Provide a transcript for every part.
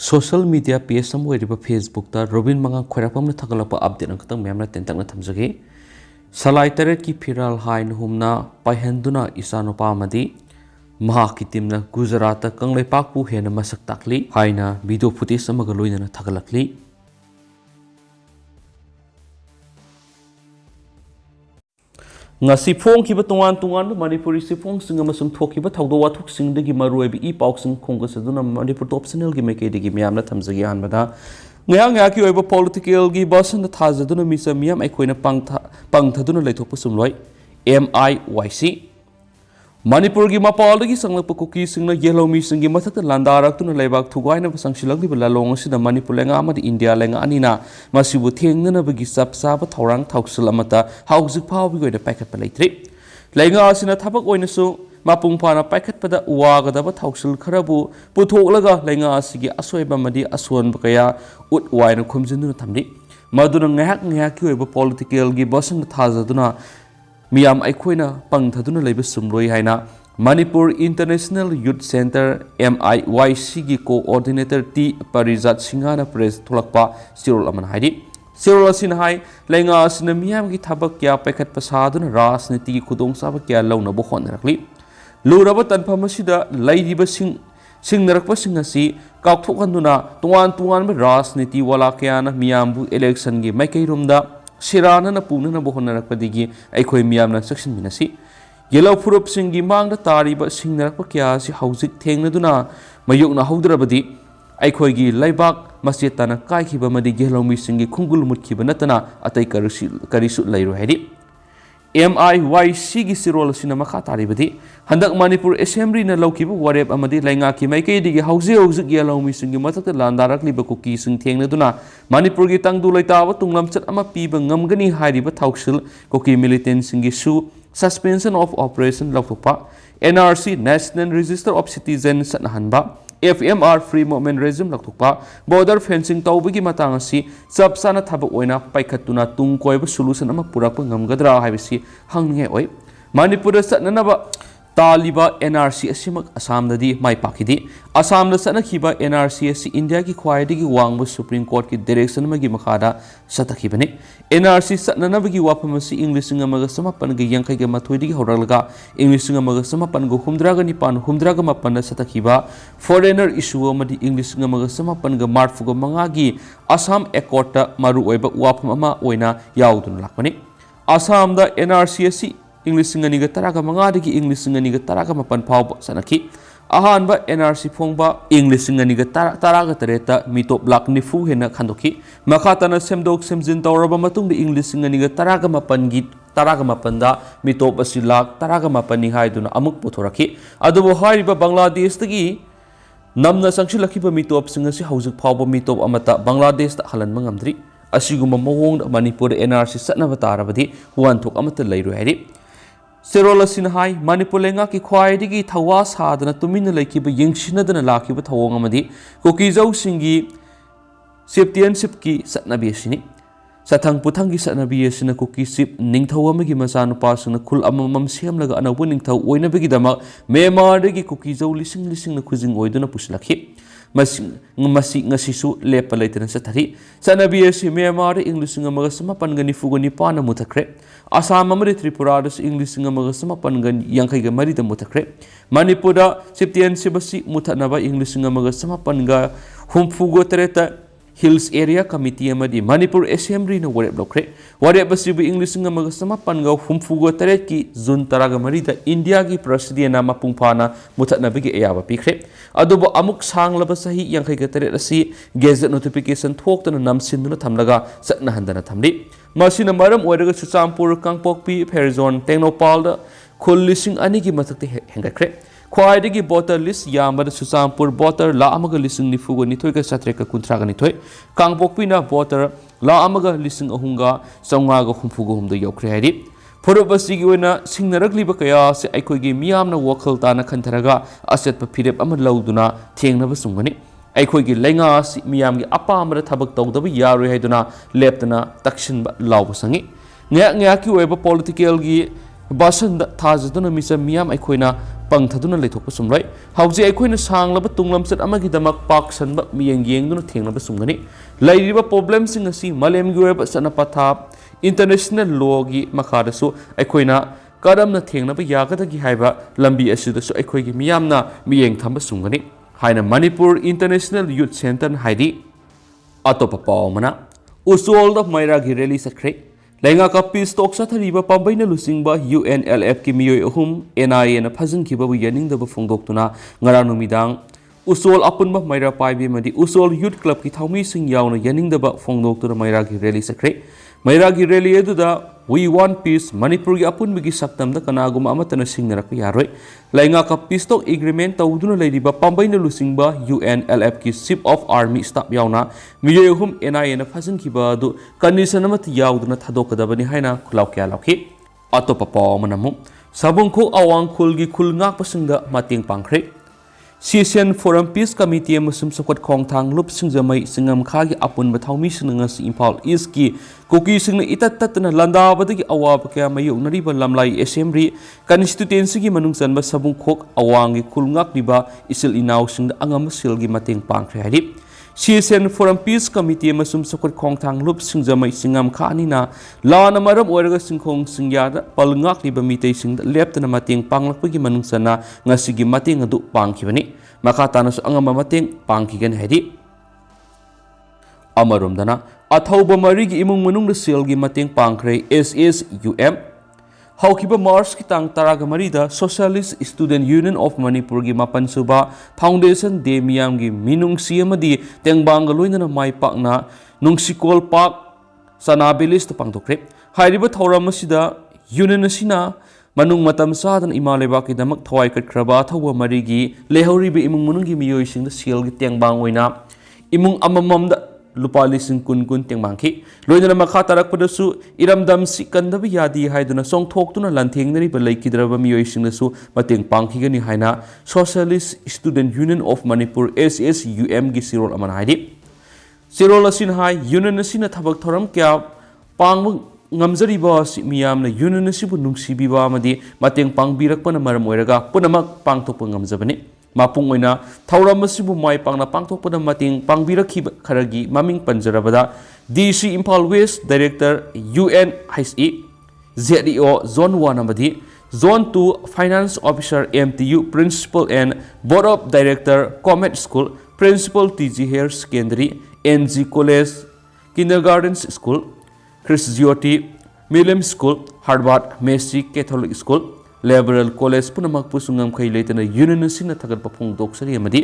Social media page some way riba Facebook ta Robin mangang Khwairakpam na thagalapa update ang katang mayam na tentang na thamjagi. Salai Taret ki Phiral haina humna paihanduna Echa Nupa amadi mahaki team na Gujarat kanglai pakpu hena masak takli haina video footage amaga loina na thagalakli. Ngasi phong kiba tungan Manipuri si phong singa masung thokiba thawdo wathuk singdagi maruibi I pauk sing khongga saduna Manipur top channel gi meke digi miyamna thamjagi hanbada ngaya ki oiba political gi basan thajaduna misa miyam aikoina pangthaduna leithokpa sumloi MiYC Manipur gi mapaldagi sanglakpa kuki singna yellow mi singi mathakta landarakuna leibak thugaina basangsilagli lalong asida Manipur lenga amadi India lenga anina masibu thengnana bagi sapsaba thorang thauksal amata haujik phawbi goina paikhatpa leitri lenga asina thabak oinasu mapung phana paikhatpada wagadaba thauksal kharabu puthoklaga lenga asigi asoiba madi asonba kaya ut waina khumjinduna thamdi maduna ngahak ki oiba political gi basan thajaduna Miyam aikoina pangthaduna leiba sumroi haina Manipur International Youth Center MiYC gi coordinator T Parijat Singhana press tholakpa Phiral aman haidi Phiral asin hai lenga asina miyam gi thabak kya paikhat pasaduna rajniti gi khudong saba kya launa bo khonrakli luraba tanpham asida leidiba singnarakpa singasi kaukthokhanduna tuan ba rajniti wala kya na miyambu election gi maikai Sirana na puna na bohon na rakpadigi ay koy miyam na section minasi. Yelaw purup singi mang na tariba sing na rakpakya si hausik teng na duna mayok na haudrabadi ay koy gi laybak masyeta na kay kiba madi yelaw mi singi kungul mutkiba natana atay karisut layro hedi. MiYC gi sirol sina makataribadi handak Manipur Assembly na lawkiba warep amadi laynga ki may kay digi hausik yelaw mi singi matakta landarak liba kuki sing teng na duna Manipur gi tangdu laytawa tunglam chat ama piba ngamgani hariba thauksal kuki militant singi su suspension of operation lawthokpa NRC National Register of Citizens nahanba FMR free movement regime lakthokpa border fencing tawbagi matang asi chapsana thabak oina paikhatuna tungkoiba solution ama purakpa ngamgadra haibisi hangnge oi Manipur satnanaba Taliba NRC asimak Assam dadi mai pakidi Assam da sanakhiba NRC asi India ki khwaidagi wangba Supreme Court ki direction magi makhada satakhibani NRC satnanabagi wapamasi English ngamaga samapan ga yangkai ga mathoidigi horalga English ngamaga samapan go humdraga nipan humdraga mapan satakhiba foreigner issue amadi English ngamaga samapan ga marfuga mangagi Assam Accord ta maru oiba wapam ama oina yaudun lakpani Assam da NRC asi English ngani ga taraga mangadagi English ngani ga taraga mapan phawba sanaki ahanba NRC phongba English ngani ga taraga tareta mitop lak nifu hena khandoki makhatana semdok semjin tawraba matungda English ngani ga taraga mapan gi taraga mapan da mitop asi lak taraga mapan ni haiduna amuk puthoraki adubo hariba Bangladesh tagi namna sangsilakiba mitop singasi haujik phawba mitop amata Bangladesh ta halan mangamdri asiguma mawong Manipur NRC satnaba tarabadi wanthok amata leiru hari Phiral asin hai Manipur lenga ki khwaidigi thawa sadana tumina laikiba yingsinadana lakiba thawong amadi kokizau singi championship ki satnabi asini sathang puthangi satnabi asina kokisip ningthau amagi machanupa suna khul amamam semlaga anaubu ningthau oinabagi damak Myanmar-dagi kokizau lising na khujing oiduna puslakhi masi ngasisu lepa leitana sathari sanabi asi Myanmar English ngamaga samapan ga nifuga nipana muthakre Assam amari Tripura da English ngamaga samapan ga yangkai ga mari da muthakre Manipur da Septian sibasi muthanaba English ngamaga samapan ga humfugo tereta Hills Area Committee amadi Manipur Assembly na warep lokre warep basibu English ngamaga samapan ga humfugo teret ki June taraga mari da India gi president na mapungphana muthanaba gi ayaba pikre adubo amuk sanglaba sahi yangkai ga teret asi gazette notification thoktana namsinduna thamlaga satna handana thamli masina maram oiraga Chuchampur Kangpokpi Pherzon Tengnopal da khul lising ani gi mathakte hengakre khwaidagi voter list yambada Chuchampur voter la amaga lising nifuga nithoi ka satreka kuntraga nithoi Kangpokpi na voter la amaga lising ahunga saunga ga humfuga humda yokre haidi Phurubasi gi oina singnarakliba kaya se aikoigi miyamna wakhal tana khantaraga asetpa phirep ama lauduna thengnaba sungani aikoigi lenga si miyamgi apamra thabak tawdaba yaroi haiduna leptana takshinba lawba sangi ngya ki oiba political gi basan da thajaduna misa miyam aikoina ꯄꯪꯊꯗꯨꯅ ꯂꯩꯊꯣꯛꯄ ꯆꯨꯝꯂꯣꯏ ꯍꯧꯖꯤꯛ ꯑꯩꯈꯣꯏꯅ ꯁꯥꯡꯂꯕ ꯇꯨꯡꯂꯝꯆꯠ ꯑꯃꯒꯤꯗꯃꯛ ꯄꯥꯛ ꯁꯟꯕ ꯃꯤꯠꯌꯦꯡ ꯌꯦꯡꯗꯨꯅ ꯊꯦꯡꯅꯕ ꯆꯨꯝꯒꯅꯤ ꯂꯩꯔꯤꯕ ꯄ꯭ꯔꯣꯕ꯭ꯂꯦꯝꯁꯤꯡ ꯑꯁꯤ ꯃꯥꯂꯦꯝꯒꯤ ꯑꯣꯏꯕ ꯆꯠꯅ ꯄꯊꯥꯞ इंटरनेशनल लॉगी मखादसु अखोइना करमना थेंगनबा यागदगी हाइबा लंबी असिदसु अखोइगी मियामना मियेंग थंबा सुंगनी हाइना मणिपुर इंटरनेशनल यूथ सेंटर हाइदी अतोप पावमना उसोल द मैरागी रैली सख्रे लेंगा का पीस टॉक सथरीबा पाबैना लुसिंगबा UNLF की मियोय अहुम NIA ना फजनखिबा यनिंगदबा फोंदोक्तुना ngara numidang उसोल अपुनबा मैरा पाइबे मदि उसोल यूथ क्लब की थौमी सिंग यावना यनिंगदबा फोंदोक्तुना मैरागी रैली सख्रे मैरागी रैली अदुदा वी वांट पीस मणिपुर की अपुनबगी सक्तमदा कनागुम अमतना सिंगनरक यारोय लाइंगा का पीस टॉक एग्रीमेंट तौदुना लैरिबा पांबैना लुसिंगबा UNLF की चीफ ऑफ आर्मी स्टाफ यावना मियोयहुम NIA ना फजनखिबा अदु कंडीशन अमत यावदुना थादोकदबनि हाइना खुलाव क्या लावखि अतोपा पावमनमु सबुंखो अवांग खुलगी खुलंगाकपसिंगदा मतेंग पांखरे सीएसएन फोरम पीस कमिटी अमसुम सखत खोंगथांग लुप सिंगजमै सिंगम खागी अपुनबा थौमी सिंगंगस इम्फाल ईस्ट की कुकी सिंग इतत ततना लंदाबदगी अवाब क्या मयुनरिबा लमलाई असेंबली कन्स्टिट्यूएंसी की मनुंग चनबा सबुंखोक अवांगी खुलंगाकलिबा इसिल इनाव सिंगदा अंगम सिलगी मतेंग पांखरे हादि सीएसएन फोरम पीस कमिटी अमसुम सखत खोंगथांग लुप सिंगजमै सिंगम खानिना लाना मरम ओरगा सिंखोंग सिंगयादा पलंगाकलिबा मितै सिंगदा लेप्तना मतेंग पांगलकपगी मनुंग चना ngasi mating adu pangkibani maka tanus angama mating pangkigen hedi amarumdana athauba marigi imung manung da sel gi mating pangkre SSUM haukiba Mars ki tang taraga marida Socialist Student Union of Manipur gi mapan suba Foundation de miyam gi minung siamadi tengbang loinana mai pakna nungsikol pak sanabelis to pangtokre hairiba thauram asida union asina manung matam sadan imaleba ki damak thwai kat kraba thawa marigi lehori be imung munungi miyoy sing da sial gi tengbang oina imung amamam da lupa lising kun kun tengbang ki loina makha tarak padasu iramdam sikandabi yadi haiduna song thok tuna lantheng nari ba laikidraba miyoy sing da su mateng pangki gani haina Socialist Student Union of Manipur SSUM gi sirol aman haidi sirol asin hai union asina thabak thoram kya pang ngamjariba miyamna union asibu nungsibiba amadi mateng pangbirakpana maram oiraga punamak pangthokpa ngamjabani mapung oina thauram asibu mai pangna pangthokpada mateng pangbirakhiba kharagi maming panjarabada DC Imphal West Director UNHE ZEO Zone 1 amadi Zone 2 Finance Officer MTU Principal and Board of Director Comet School Principal TG Hare Secondary NG College Kindergarten School Chris Jyoti Milam School Harvard MiYC Catholic School Liberal College punamak pusungam khai leitana union asina thagat papung doksari amadi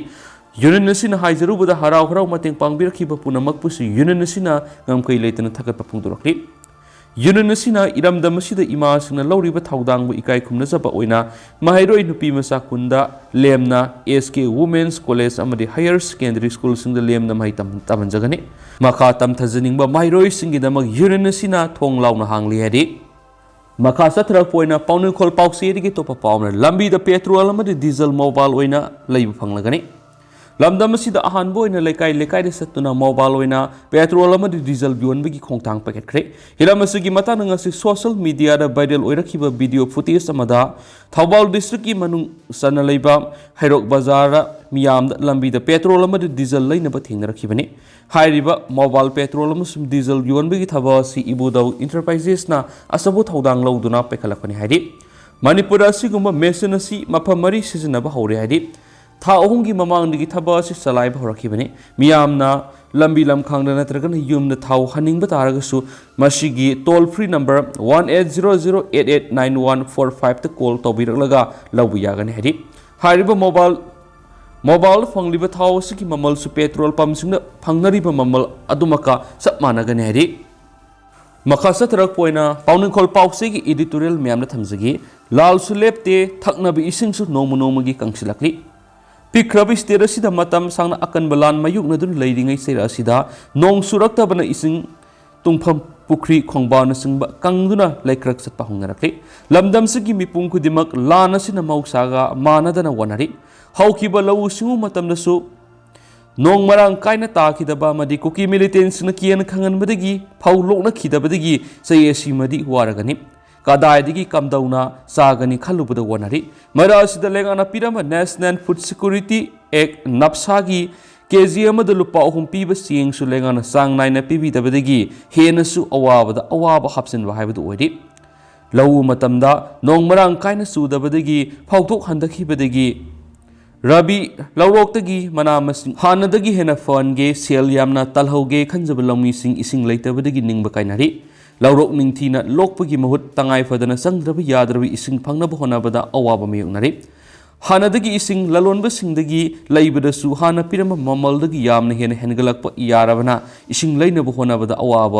union asina haijarubada harau harau mateng pangbirkhiba punamak pusu union asina ngam khai leitana thagat papung dorakli union asina iramdam asida ima singna lawriba thaudangbu ikai khumna jaba oina mahairoi nupi masa kunda lemna SK Women's College amadi Higher Secondary School singda lemna mai tamanjagani makha tam thajaningba mahairoi singi damak union asina thong launa hangli hadi makha satrak poina paunu khol pausi ri topa pauna lambi da petrol amadi diesel mobile oina leiba phanglagani lamdam asida ahanbo oina lekai lekai de satuna mobile oina petrol amadi diesel bionbagi khongthang packet khre hilam asigi matana ngasi social media da viral oirakhiba video footage amada Thawbal district ki manung sana leiba Hairok bazar miyam lambi da petrol amadi diesel leinaba thengnarakibani hairiba mobile petrol amasum diesel bionbagi thaba si ibudau enterprises na asabu thaudang lauduna pekhalakani haidi Manipur asigumba mesin asi mapamari sizinaba hore haidi tha ahungi mamangdigi thaba si salai bhorakibani miyamna lambi lamkhangda natragana yumna thau haningba taragasu masigi toll free number 1800889145 ta call tobiraklaga labu yagani hadi hairiba mobile fangliba thau siki mamal su petrol pump singda phangnariba mamal adumaka sap managani hadi makha satrak poina pauning khol pause gi editorial myamna thamjagi lal su lepte thaknabi ising su nomu gi kangsilakli Pikrabi state asida matam sangna akan balan mayuk nadun leiringai sera asida nong surakta bana ising tungpham pukri khongba na singba kangduna laikrak satpa hongnarakli lamdam sigi mipung kudimak lan asina mausaga manadana wanari haukiba lawu singu matam nasu nong marang kaina ta khidaba madi kuki militants na kian khangan badagi phaulok na khidabadagi sayesi madi waragani ꯀꯗꯥꯏꯗꯒꯤ ꯀꯝꯗꯧꯅ ꯆꯥꯒꯅꯤ ꯈꯜꯂꯨꯕꯗ ꯋꯥꯅꯔꯤ ꯃꯔꯛ ꯑꯁꯤꯗ ꯂꯩꯉꯥꯛꯅ ꯄꯤꯔꯝꯕ national food security ꯑꯦꯛ ꯅꯞꯁꯥꯒꯤ KG अमद लुपा अहुम पीब चेंगसु लेंगाना चांग नायना पीबीदबदगी हेनसु अवाबदा अवाब हापसिनबा हाइबदु ओइरि लौ मतमदा नोंग मरांग कायना चुदबदगी फाउथोक हंदखिबदगी रबी लौरोक्तगी मना मसिंग हानदगी हेना फनगे सेल यामना तलहौगे खंजब लौमीसिंग इसिंग लेतबदगी निंगबा कायनारि लौरोक निंगथीना लोकपगी महुत तंगाई फदना संग्रब याद्रबी इसिंग फंगनब होनाबदा अवाब मयुंगनारि हानदगी इसिंग ललोनबसिंगदगी लैबदसु हाना पिरम ममलदगी यामना हेना हेनगलकपा यारबना इसिंग लैनब होनाबदा अवाब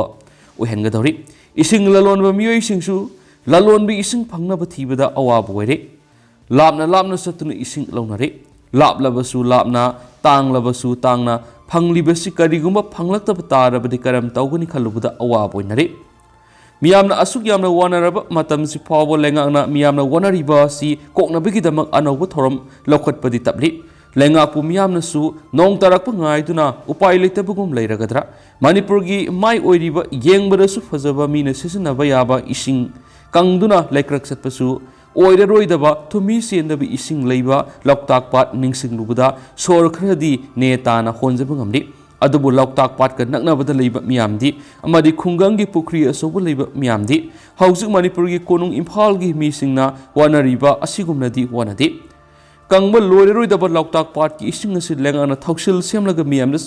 ओहेनगदौरि इसिंग ललोनबा मियोइसिंगसु ललोनबी इसिंग फंगनब थीबदा अवाब ओइरे लापना लापना सतुना इसिंग लौनरे लापलबसु लापना तांगलबसु तांगना फंगलिबसि करिगुंबा फंगलक्तब तारबदि करम तौगनि खलुबदा अवाब ओइनरे मियामना असुक यामना वानरब मतमसि फावो लेंगाकना मियामना वानरिबा सि कोकनबगिदमक अनौब थोरम लौखटपदि तबलि लेंगाकपु मियामनासु नोंग तारकप गायदुना उपाय लेतबगुम लेरगदरा मणिपुरगी माय ओइरिबा येंगबदसु फजबा मीना सिसनबा याबा इसिंग कंगदुना लेक्रक सतपसु ओइररोइदबा थुमी सेंदबि इसिंग लैबा लौकताक पाट निंगसिंगलुबदा सोर खरदि नेताना होनजब ngamri अदुबु लौकताक पाट का नकनबदा लैबा मियामदि अमदि खुंगंगी पुखरी असोबु लैबा मियामदि हौजिक मणिपुरगी कोनुंग इम्फालगी मीसिंगना वानरिबा असिगुमनदि वानदि कंगबा लोइररोइदबा लौकताक पाट की इसिंग असि लेंगाना थौसिल सेमलगा मियामदा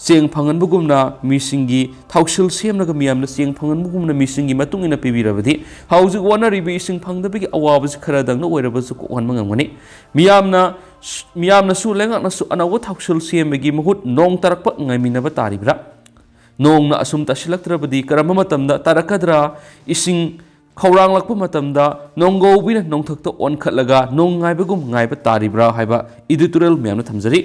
चेंग फंगनबगुमना मीसिंगी थौसिल सेमलगा मियामदा चेंग फंगनबगुमना मीसिंगी मतुंगिना पिबिरबदि हौजिक वानरिबा इसिंग फंगदबगी अवाबसि खरदंगना ओइरबसु कोहनमा ngamgani मियामनासु लेंगाकनासु अनौब थौसिल सेमबगी महुत नोंग तरकप ngaiminaba taribra नोंगना असुम तसिलक्त्रबदि करम मतमदा तरकदरा इसिंग खौरांगलक्प मतमदा नोंगौबिना नोंथक्ता ओनखटलगा नोंग ngaiबगुम ngaiba taribra haiba editorial मैम थमजरी।